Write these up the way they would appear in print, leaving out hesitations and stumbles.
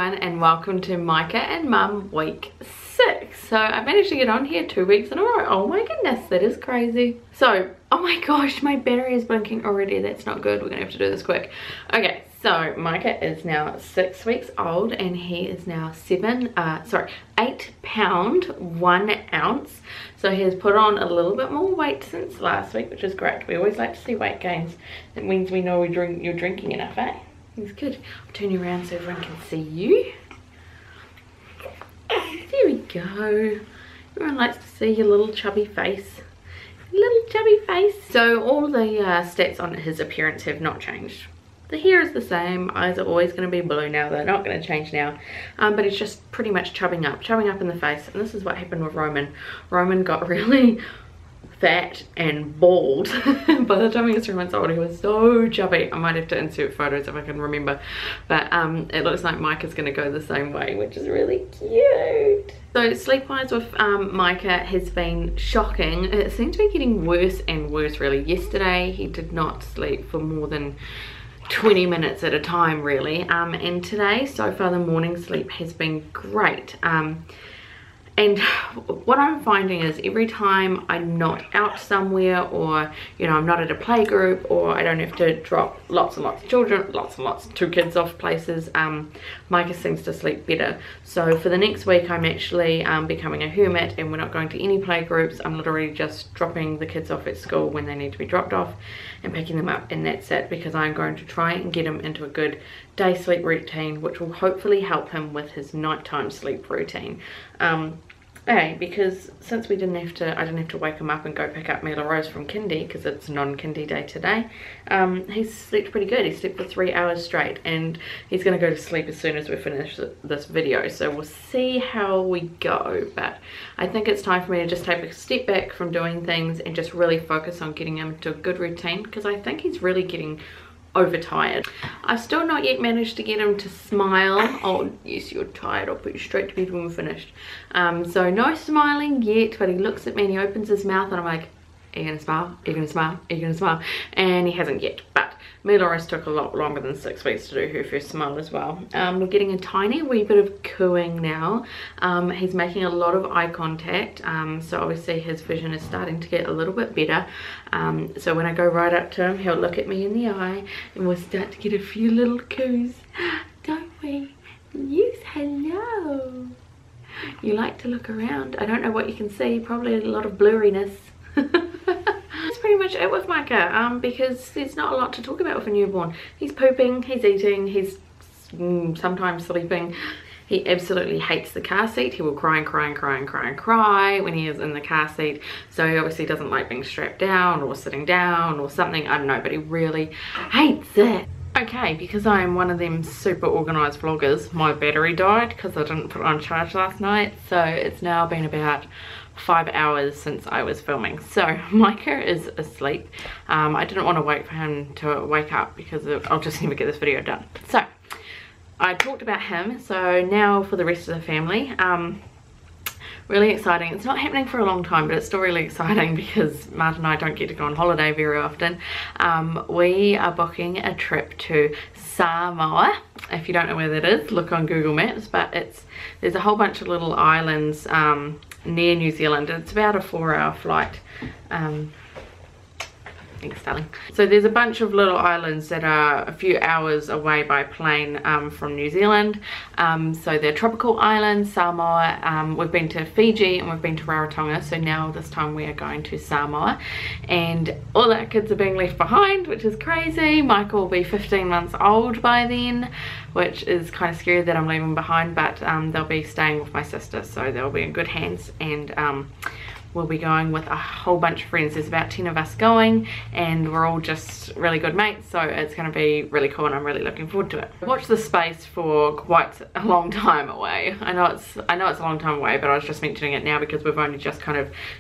everyone, and welcome to Micah and Mum week 6. So I managed to get on here 2 weeks in a row. Oh my goodness, that is crazy. So, oh my gosh, my battery is blinking already. That's not good. We're gonna have to do this quick. Okay, so Micah is now 6 weeks old and he is now 8 pound 1 ounce. So he has put on a little bit more weight since last week, which is great. We always like to see weight gains. That means we know you're drinking enough, eh? It's good. I'll turn you around so everyone can see you. There we go. Everyone likes to see your little chubby face. Little chubby face. So all the stats on his appearance have not changed. The hair is the same. Eyes are always going to be blue now. They're not going to change now. But it's just pretty much chubbing up in the face. And this is what happened with Roman. Roman got really fat and bald. By the time he was 3 months old, he was so chubby. I might have to insert photos if I can remember. But it looks like Micah's going to go the same way, which is really cute. So sleep-wise with Micah has been shocking. It seems to be getting worse and worse really. Yesterday he did not sleep for more than 20 minutes at a time really, and today so far the morning sleep has been great. And what I'm finding is every time I'm not out somewhere, or you know, I'm not at a play group, or I don't have to drop lots and lots of children, two kids off places, Micah seems to sleep better. So for the next week I'm actually becoming a hermit, and we're not going to any play groups. I'm literally just dropping the kids off at school when they need to be dropped off and picking them up, and that's it, because I'm going to try and get him into a good day sleep routine, which will hopefully help him with his nighttime sleep routine. Because since I didn't have to wake him up and go pick up Mila Rose from kindy, because it's non-kindy day today, he's slept pretty good. He slept for 3 hours straight, and he's going to go to sleep as soon as we finish this video, so we'll see how we go. But I think it's time for me to just take a step back from doing things and just really focus on getting him to a good routine, because I think he's really getting overtired. I've still not yet managed to get him to smile. Oh yes, you're tired, I'll put you straight to bed when we're finished. So no smiling yet, but he looks at me and he opens his mouth and I'm like, are you gonna smile? Are you gonna smile? Are you gonna smile? And he hasn't yet. But Mila Rose took a lot longer than 6 weeks to do her first smile as well. We're getting a tiny wee bit of cooing now. He's making a lot of eye contact, so obviously his vision is starting to get a little bit better. So when I go right up to him, he'll look at me in the eye and we'll start to get a few little coos, don't we? Yes, hello. You like to look around. I don't know what you can see, probably a lot of blurriness. That's pretty much it with Micah, because there's not a lot to talk about with a newborn. He's pooping, he's eating, he's sometimes sleeping. He absolutely hates the car seat. He will cry and cry and cry and cry and cry when he is in the car seat. So he obviously doesn't like being strapped down or sitting down or something, I don't know, but he really hates it. Okay, because I am one of them super organized vloggers, my battery died because I didn't put it on charge last night. So it's now been about 5 hours since I was filming. So Micah is asleep. I didn't want to wait for him to wake up because I'll just never get this video done. So I talked about him, so now for the rest of the family. Really exciting. It's not happening for a long time, but it's still really exciting because Martin and I don't get to go on holiday very often. We are booking a trip to Samoa. If you don't know where that is, look on Google Maps, but there's a whole bunch of little islands near New Zealand. It's about a 4-hour flight. Thanks, darling. So there's a bunch of little islands that are a few hours away by plane from New Zealand. So they're tropical islands, Samoa. We've been to Fiji and we've been to Rarotonga. So now this time we are going to Samoa. And all our kids are being left behind, which is crazy. Michael will be 15 months old by then, which is kind of scary that I'm leaving behind. But they'll be staying with my sister, so they'll be in good hands. And we'll be going with a whole bunch of friends. There's about 10 of us going, and we're all just really good mates, so it's going to be really cool and I'm really looking forward to it. I watched this space for quite a long time away. I know it's a long time away, but I was just mentioning it now because we've only just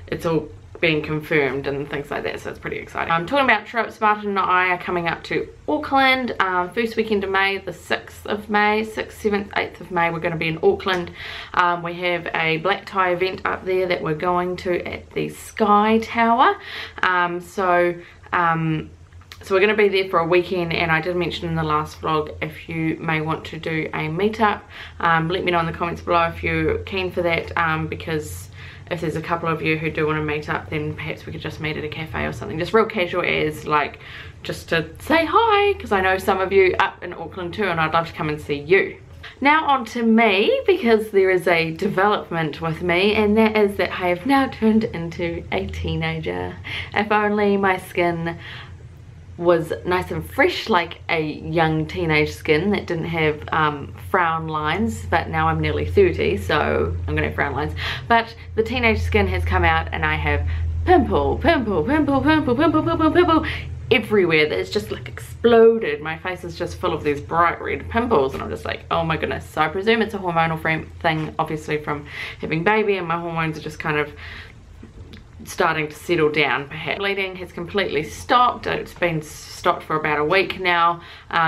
it's all being confirmed and things like that, so it's pretty exciting. I'm talking about trips. Martin and I are coming up to Auckland first weekend of May, the 6th of May, 6th, 7th, 8th of May. We're going to be in Auckland. We have a black tie event up there that we're going to at the Sky Tower. So we're going to be there for a weekend, and I did mention in the last vlog if you may want to do a meetup. Let me know in the comments below if you're keen for that, because if there's a couple of you who do want to meet up, then perhaps we could just meet at a cafe or something, just real casual, as like just to say hi, because I know some of you up in Auckland too, and I'd love to come and see you. Now on to me, because there is a development with me, and that is that I have now turned into a teenager. If only my skin was nice and fresh like a young teenage skin that didn't have frown lines, but now I'm nearly 30, so I'm gonna have frown lines. But the teenage skin has come out, and I have pimple everywhere. That's just like exploded. My face is just full of these bright red pimples, and I'm just like, oh my goodness. So I presume it's a hormonal thing, obviously, from having baby, and my hormones are just kind of starting to settle down, perhaps. Bleeding has completely stopped. It's been stopped for about a week now,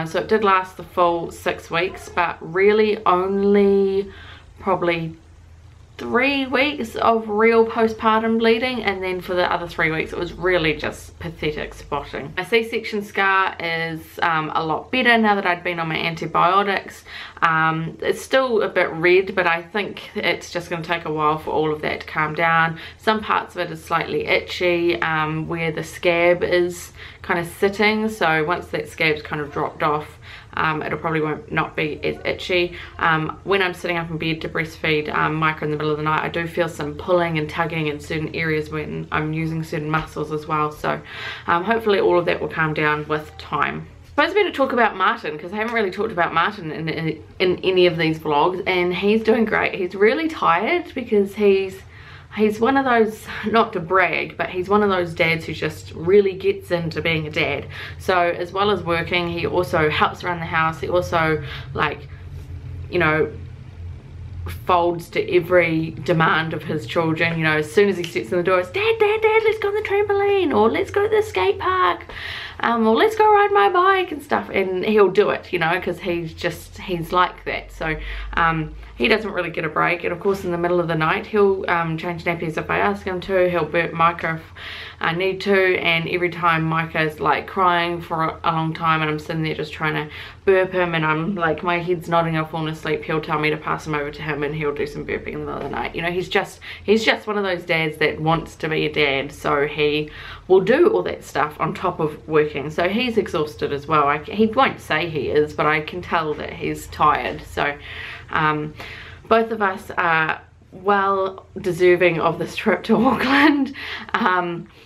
so it did last the full 6 weeks, but really only probably 3 weeks of real postpartum bleeding, and then for the other 3 weeks it was really just pathetic spotting. My C-section scar is a lot better now that I'd been on my antibiotics. It's still a bit red, but I think it's just going to take a while for all of that to calm down. Some parts of it is slightly itchy where the scab is kind of sitting, so once that scab's kind of dropped off, it'll probably not be as itchy. When I'm sitting up in bed to breastfeed Micah in the middle of the night, I do feel some pulling and tugging in certain areas when I'm using certain muscles as well, so hopefully all of that will calm down with time. I'm supposed to talk about Martin, because I haven't really talked about Martin in any of these vlogs, and he's doing great. He's really tired because he's one of those, not to brag, but he's one of those dads who just really gets into being a dad. So as well as working, he also helps around the house. He also, like, you know, folds to every demand of his children. You know, as soon as he steps in the door, it's dad, let's go on the trampoline, or let's go to the skate park, or let's go ride my bike and stuff, and he'll do it, you know, because he's like that. So he doesn't really get a break, and of course in the middle of the night he'll change nappies if I ask him to. He'll burp Micah if I need to, and every time Micah's like crying for a long time and I'm sitting there just trying to burp him, and I'm like, my head's nodding, I've fallen asleep, he'll tell me to pass him over to him, and he'll do some burping in the middle of the night. You know, he's just one of those dads that wants to be a dad, so he will do all that stuff on top of working. So he's exhausted as well. He won't say he is, but I can tell that he's tired. So both of us are well deserving of this trip to Auckland,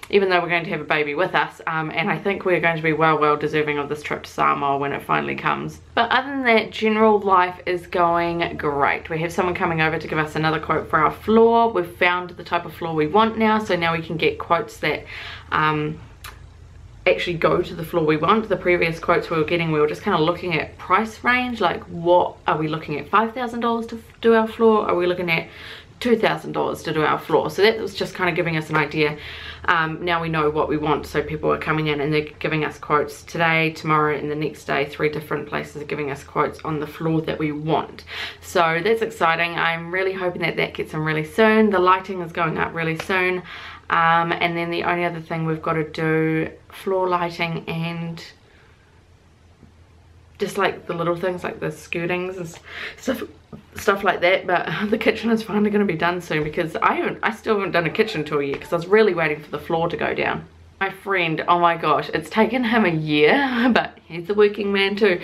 even though we're going to have a baby with us, and I think we're going to be well deserving of this trip to Samoa when it finally comes. But other than that, general life is going great. We have someone coming over to give us another quote for our floor. We've found the type of floor we want now, so now we can get quotes that actually go to the floor we want. The previous quotes we were getting, we were just kind of looking at price range, like what are we looking at, $5,000 to do our floor, are we looking at $2,000 to do our floor? So that was just kind of giving us an idea. Now we know what we want, so people are coming in and they're giving us quotes today, tomorrow, and the next day. 3 different places are giving us quotes on the floor that we want, so that's exciting. I'm really hoping that that gets in really soon. The lighting is going up really soon, and then the only other thing we've got to do, floor lighting and just like the little things like the skirtings and stuff like that. But the kitchen is finally going to be done soon, because I still haven't done a kitchen tour yet, because I was really waiting for the floor to go down. My friend, oh my gosh, it's taken him a year, but he's a working man too,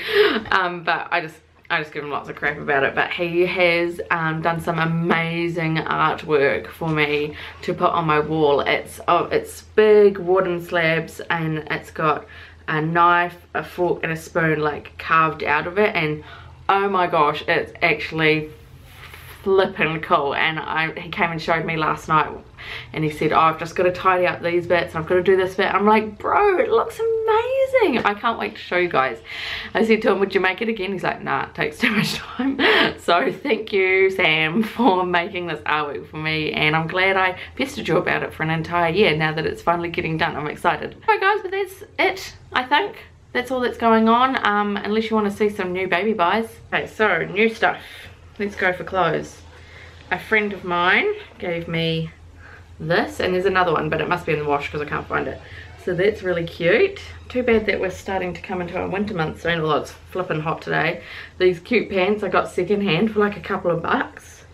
but I just give him lots of crap about it. But he has done some amazing artwork for me to put on my wall. It's big wooden slabs, and it's got a knife, a fork, and a spoon like carved out of it, and oh my gosh, it's actually flippin' cool. And he came and showed me last night, and he said, oh, I've just got to tidy up these bits, and I've got to do this bit. I'm like, bro, it looks amazing. I can't wait to show you guys. I said to him, would you make it again? He's like, nah, it takes too much time. So thank you, Sam, for making this artwork for me, and I'm glad I pestered you about it for an entire year. Now that it's finally getting done, I'm excited. Alright guys, but that's it, I think. That's all that's going on, unless you want to see some new baby buys. Okay, so new stuff. Let's go for clothes. A friend of mine gave me this, and there's another one, but it must be in the wash because I can't find it. So that's really cute. Too bad that we're starting to come into our winter months soon, although it's flipping hot today. These cute pants I got second hand for like a couple of bucks.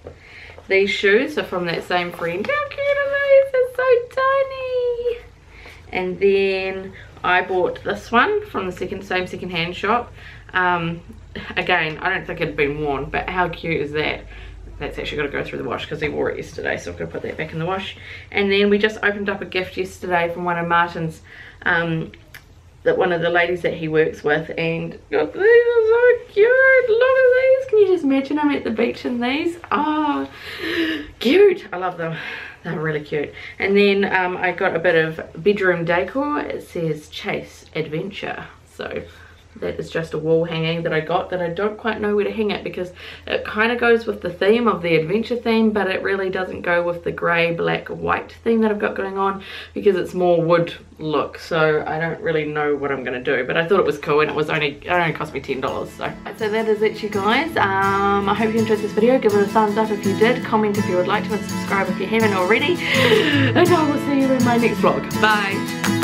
These shoes are from that same friend. How cute are these? They're so tiny. And then I bought this one from the same second hand shop. Again, I don't think it had been worn, but how cute is that? That's actually got to go through the wash because he wore it yesterday, so I'm going to put that back in the wash. And then we just opened up a gift yesterday from one of Martin's, that one of the ladies that he works with, and God, these are so cute. Look at these. Can you just imagine I'm at the beach in these? Oh, cute. I love them. They're really cute. And then I got a bit of bedroom decor. It says Chase Adventure. So that is just a wall hanging that I got that I don't quite know where to hang it, because it kind of goes with the theme of the adventure theme, but it really doesn't go with the grey, black, white theme that I've got going on, because it's more wood look. So I don't really know what I'm going to do, but I thought it was cool, and it only cost me $10. So that is it, you guys. I hope you enjoyed this video. Give it a thumbs up if you did, comment if you would like to, and subscribe if you haven't already, and I will see you in my next vlog. Bye.